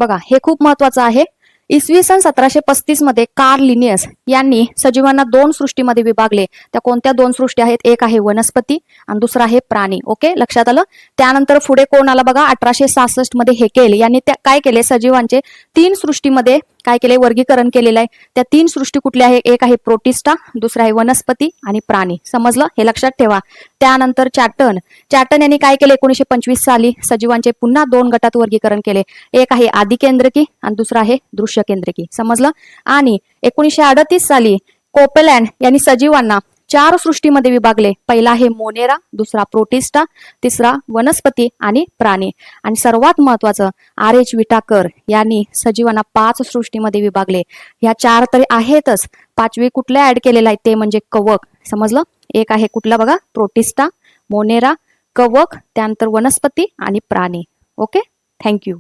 बघा हे खूप महत्वाचं आहे. इसवी सन 1735 मध्ये कार्ल लिनियस यांनी सजीवांना दोन सृष्टीमध्ये विभागले. त्या कोणत्या दोन सृष्टी आहेत? एक आहे वनस्पती आणि दुसरा आहे प्राणी. ओके, लक्षात आलं. त्यानंतर पुढे कोण आला बघा? 1866 मध्ये हेकेल यांनी काय केले? सजीवांचे तीन सृष्टीमध्ये काय केले? वर्गीकरण केलेलं आहे. त्या तीन सृष्टी कुठल्या आहे? एक आहे प्रोटिस्टा, दुसरा आहे वनस्पती आणि प्राणी. समजलं? हे लक्षात ठेवा. त्यानंतर चॅटन यांनी काय केले? 1925 साली सजीवांचे पुन्हा दोन गटात वर्गीकरण केले. एक आहे आदिकेंद्रकी आणि दुसरा आहे दृश्य केंद्रकी. समजलं? आणि 1938 साली कोपेलँड यांनी सजीवांना चार सृष्टीमध्ये विभागले. पहिला आहे मोनेरा, दुसरा प्रोटिस्टा, तिसरा वनस्पती आणि प्राणी. आणि सर्वात महत्वाचं RH विटाकर यांनी सजीवांना पाच सृष्टीमध्ये विभागले. ह्या चार तरी आहेतच, पाचवी कुठल्या ऍड केलेला आहे ते म्हणजे कवक. समजलं? एक आहे कुठला बघा? प्रोटिस्टा, मोनेरा, कवक, त्यानंतर वनस्पती आणि प्राणी. Okay, thank you.